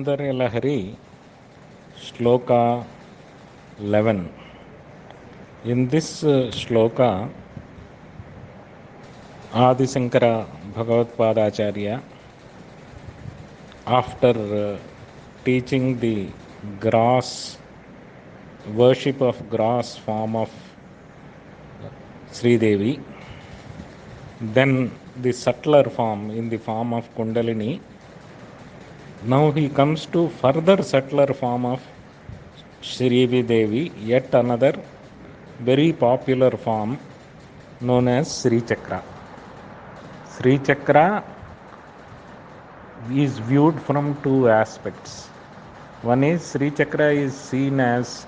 Soundarya Lahari Sloka 11. In this shloka, Adi Shankara Bhagavatpadacharya, after teaching the gross worship of gross form of Sri Devi, then the subtler form in the form of Kundalini. Now he comes to further subtler form of Sri Devi, yet another very popular form known as Srichakra. Srichakra is viewed from two aspects. One is Srichakra is seen as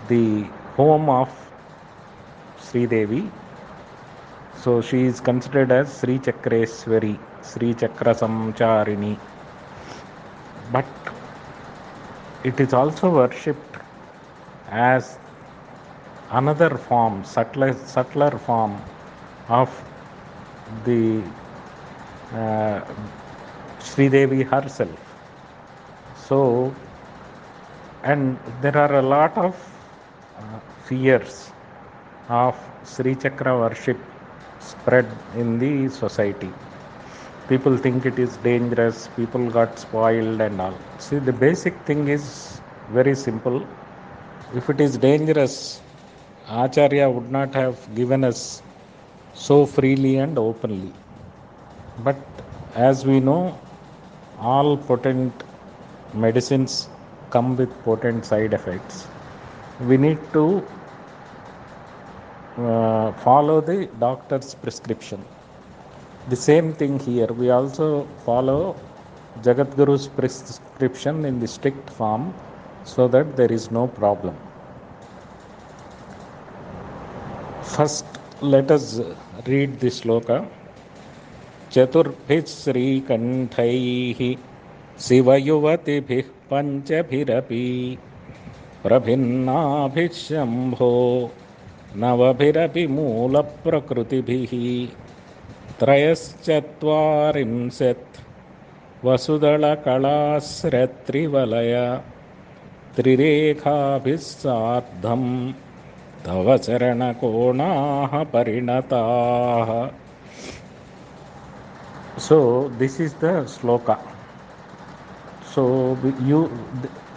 the home of Sri Devi. So she is considered as Srichakreswari, Srichakra Samcharini. But it is also worshipped as another form, subtler form of the Sri Devi herself. So, and there are a lot of fears of Sri Chakra worship spread in the society. People think it is dangerous, people got spoiled and all. See, the basic thing is very simple. If it is dangerous, Acharya would not have given us so freely and openly. But as we know, all potent medicines come with potent side effects. We need to follow the doctor's prescription. The same thing here. We also follow Jagadguru's prescription in the strict form so that there is no problem. First, let us read the sloka. Chathurbhih Srikanthaihi Shivayuvathibhihi Panchabhirapi Prabhinnaabhihi Shambhornavabhirapi Moolaprakrutibhihi Trayaschattvarimsat Vasudala Srivalaya Thrirekhaabhihi Saardham Thava Sharanakonaaha Parinathaaha. So this is the sloka. So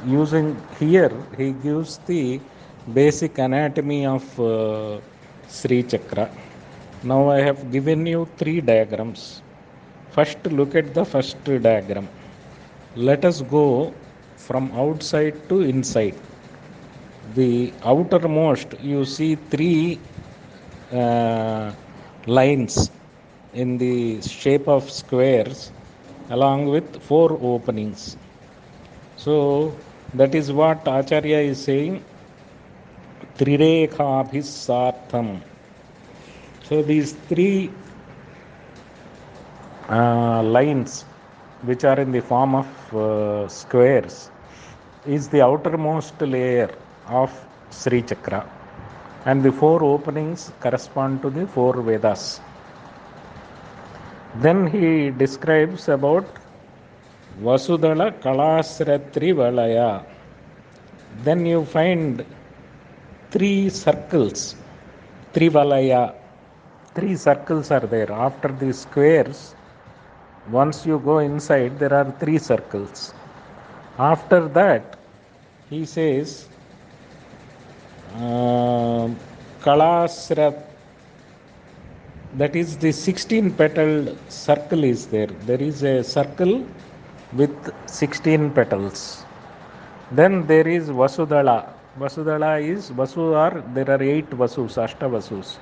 using here, he gives the basic anatomy of Srichakra. Now I have given you three diagrams. First, look at the first diagram. Let us go from outside to inside. The outermost, you see three lines in the shape of squares along with four openings. So that is what Acharya is saying, Thrirekhaabhihi Saardham. So these three lines which are in the form of squares is the outermost layer of Sri Chakra, and the four openings correspond to the four Vedas. Then he describes about Vasudala Kalasratri Valaya. Then you find three circles, Trivalaya. Three circles are there. After the squares, once you go inside, there are three circles. After that, he says, Kalasrat, that is the 16-petaled circle is there. There is a circle with 16 petals. Then there is Vasudala. Vasudala is Vasu, or there are 8 Vasus, Ashta Vasus.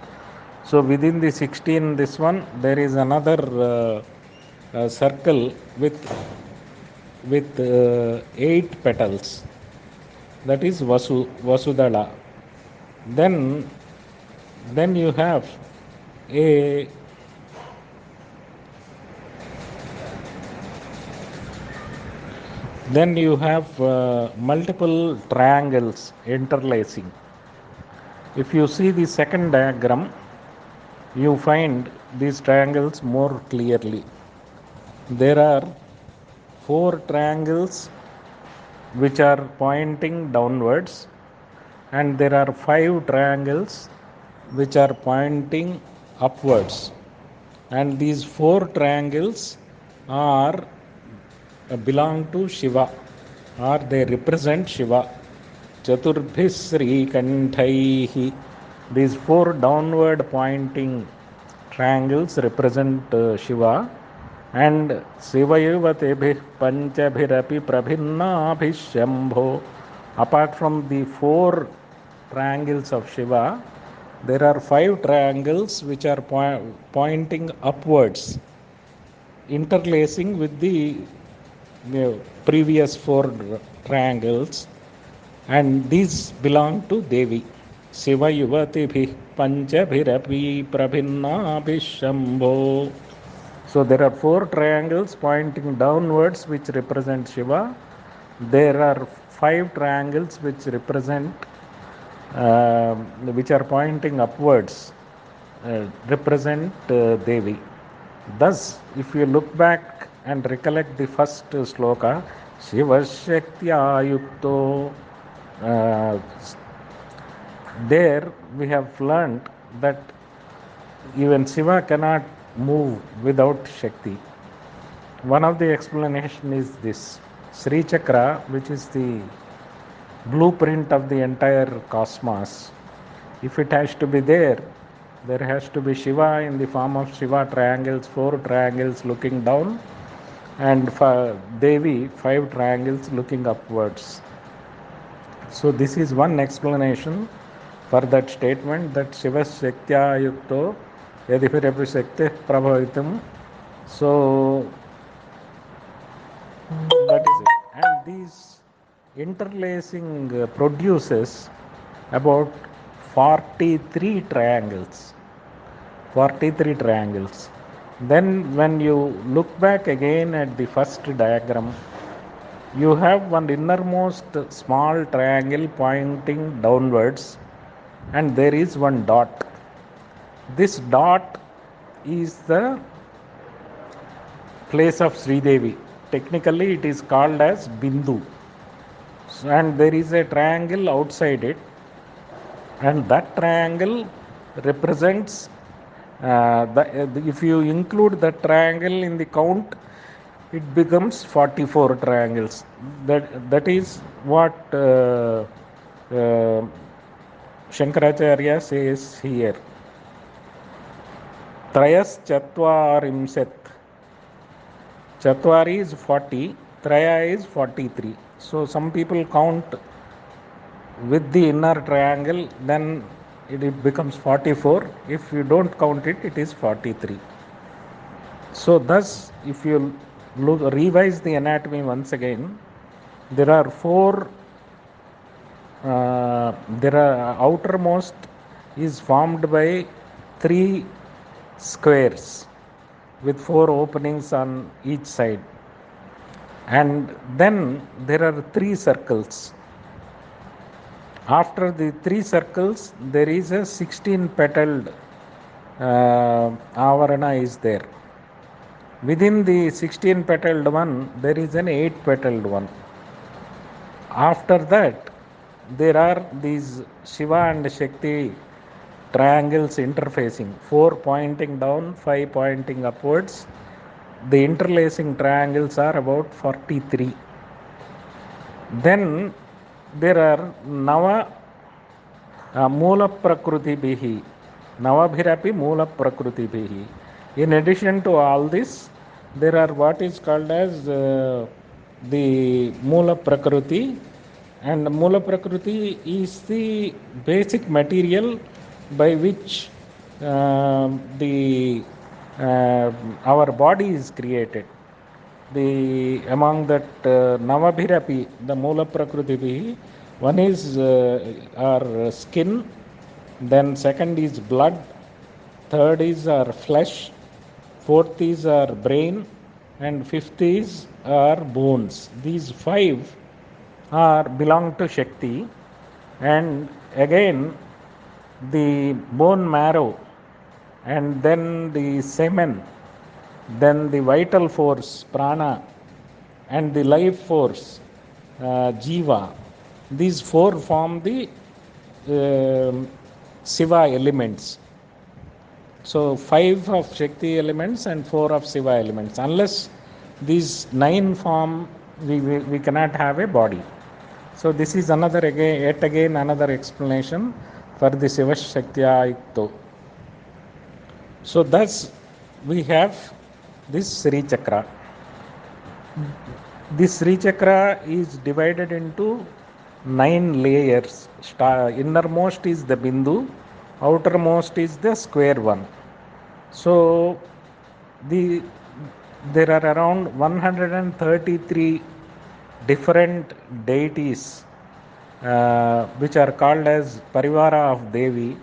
So within the 16, this one, there is another circle with 8 petals. That is Vasudala. Then you have multiple triangles interlacing. If you see the second diagram, you find these triangles more clearly. There are 4 triangles which are pointing downwards, and there are 5 triangles which are pointing upwards. And these 4 triangles are belong to Shiva, or they represent Shiva. Chathurbhih Srikanthaihi. These 4 downward pointing triangles represent Shiva. And Shivayuvathibhihi Panchabhirapi Prabhinnaabhihi Shambho. Apart from the 4 triangles of Shiva, there are 5 triangles which are pointing upwards, interlacing with the previous 4 triangles, and these belong to Devi. Shivayuvathibhihi Panchabhirapi Prabhinnaabhihi Shambho. So there are 4 triangles pointing downwards which represent Shiva. There are 5 triangles which represent which are pointing upwards, represent Devi. Thus, if you look back and recollect the first sloka, Shiva Shaktya Yukto, there we have learnt that even Shiva cannot move without Shakti. One of the explanation is this: Srichakra, which is the blueprint of the entire cosmos, if it has to be there has to be Shiva in the form of Shiva triangles, 4 triangles looking down, and for Devi 5 triangles looking upwards. So this is one explanation for that statement that Shiva Shaktya Yukto Yadipirapi Shakti Prabhavitam. So that is it. And these interlacing produces about 43 triangles. 43 triangles. Then when you look back again at the first diagram, you have one innermost small triangle pointing downwards, and there is one dot. This dot is the place of Sridevi. Technically it is called as bindu, and there is a triangle outside it, and that triangle represents if you include the triangle in the count, it becomes 44 triangles. That is what Shankaracharya says here. Trayas Chatvarimset. Chatvari is 40, Traya is 43. So some people count with the inner triangle, then it becomes 44. If you don't count it, it is 43. So thus, if you revise the anatomy once again, there are 4, there are outermost is formed by 3 squares with 4 openings on each side, and then there are 3 circles. After the 3 circles, there is a 16-petaled avarana is there. Within the 16-petaled one, there is an 8-petaled one. After that, there are these Shiva and Shakti triangles interfacing, 4 pointing down, 5 pointing upwards. The interlacing triangles are about 43. Then there are Moolaprakruthibihi, Navabhirapi Moolaprakrutibhihi. In addition to all this, there are what is called as the Moolaprakruthi, and Moolaprakruthi is the basic material by which our body is created. Among that Navabhirapi, the Moolaprakrutibhihi, one is our skin, then second is blood, third is our flesh, fourth is our brain, and fifth is our bones. These 5 belong to Shakti, and again the bone marrow, and then the semen, then the vital force, prana, and the life force, Jiva. These four form the Shiva elements. So 5 of Shakti elements and 4 of Shiva elements. Unless these 9 form, we cannot have a body. So this is yet again another explanation for the Shiva Shaktiyayukto. So thus we have this Srichakra. This Srichakra is divided into 9 layers. Innermost is the bindu, outermost is the square one. So there are around 133 different deities which are called as Parivara of Devi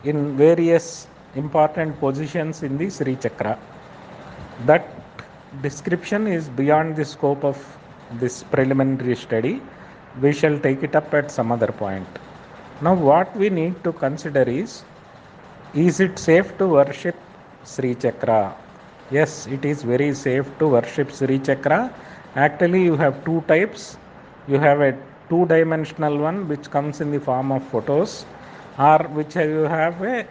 in various important positions in the Srichakra. That description is beyond the scope of this preliminary study. We shall take it up at some other point. Now what we need to consider is it safe to worship Srichakra? Yes, it is very safe to worship Srichakra. Actually, you have two types. You have a two-dimensional one which comes in the form of photos, or which you have a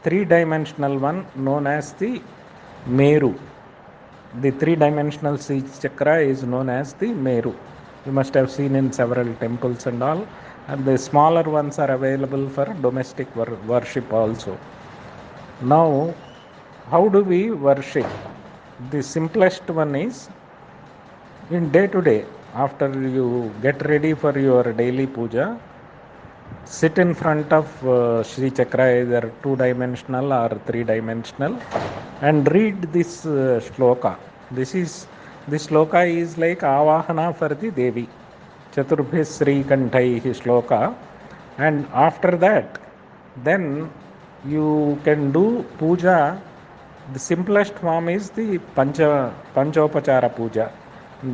three-dimensional one known as the Meru. The three-dimensional Srichakra is known as the Meru. You must have seen in several temples and all. And the smaller ones are available for domestic worship also. Now, how do we worship? The simplest one is in day to day, after you get ready for your daily puja, sit in front of Srichakra, either two-dimensional or three-dimensional, and read this shloka. This shloka is like Avahana for the Devi. Chathurbhih Srikanthaihi shloka. And after that, then you can do puja. The simplest form is the Panchopachara puja.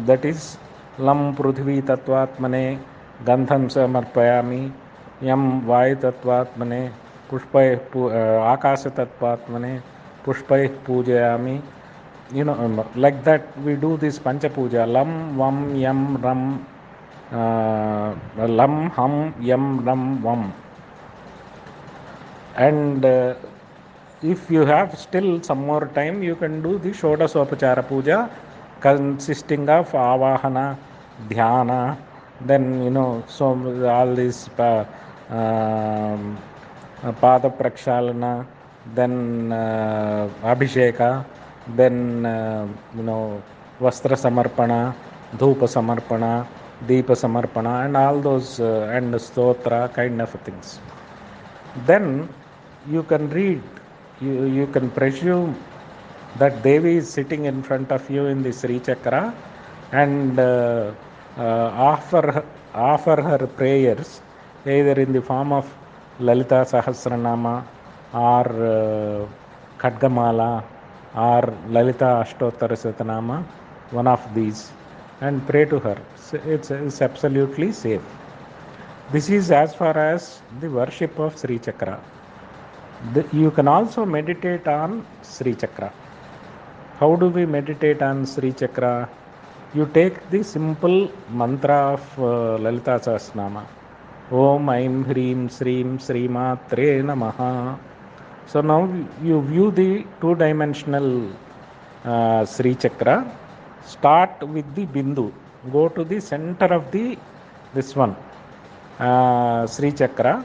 That is Lam Prithvi Tattvatmane Gandham Samarpayami Yam Vayu Tattvatmane Pushpai Akasa Tattvatmane Pushpai Pujayami. Like that we do this Pancha Puja. Lam Vam Yam Ram Lam Ham Yam Ram Vam. And if you have still some more time, you can do the Shodasopachara Puja consisting of Avahana, Dhyana, then so all these Pada Prakshalana, then Abhisheka, then Vastra Samarpana, Dhupa Samarpana, Deepa Samarpana, and all those and Stotra kind of things. Then you can read, you can presume that Devi is sitting in front of you in the Srichakra and offer her prayers either in the form of Lalita Sahasranama or Khadgamala or Lalita Ashtottara Satanama, one of these, and pray to her. So it's absolutely safe. This is as far as the worship of Srichakra. You can also meditate on Srichakra. How do we meditate on Srichakra? You take the simple mantra of Lalita Sahasranama. Om Aim Hrim Srim Srimatre Namaha. So now you view the two-dimensional Srichakra. Start with the bindu. Go to the center of this one, Srichakra.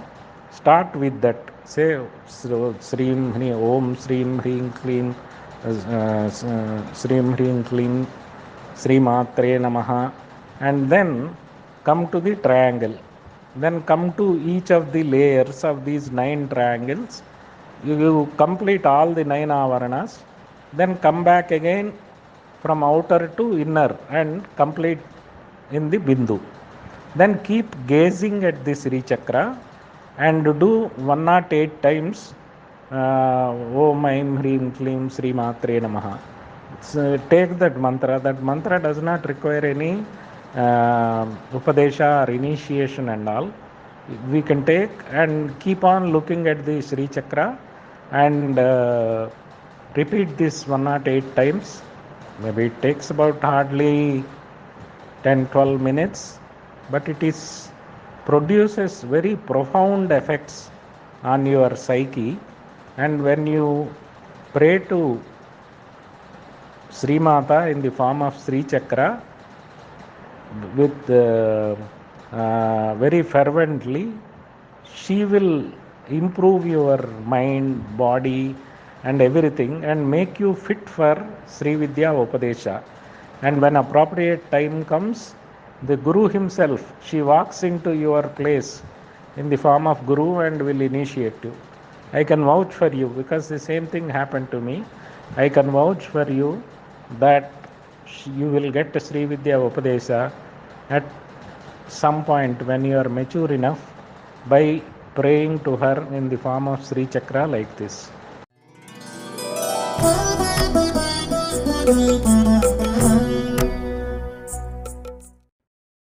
Start with that. Say Srim Hri Om Srim Hrim Klim Srim Hrim Klim Sri Matre Namaha, and then come to the triangle. Then come to each of the layers of these 9 triangles. You complete all the 9 avaranas. Then come back again from outer to inner and complete in the bindu. Then keep gazing at this Srichakra and do 108 times Om Aim Hrim Klim Sri Matre Namaha. So take that mantra. That mantra does not require any Upadesha or initiation and all. We can take and keep on looking at the Srichakra and repeat this 108 times. Maybe it takes about hardly 10-12 minutes, but it produces very profound effects on your psyche. And when you pray to Sri Mata in the form of Srichakra with very fervently, she will improve your mind, body and everything and make you fit for Sri Vidya Upadesha. And when appropriate time comes, the Guru himself, she walks into your place in the form of Guru and will initiate you. I can vouch for you because the same thing happened to me. I can vouch for you that you will get Sri Vidya Upadesha at some point when you are mature enough by praying to her in the form of Srichakra like this.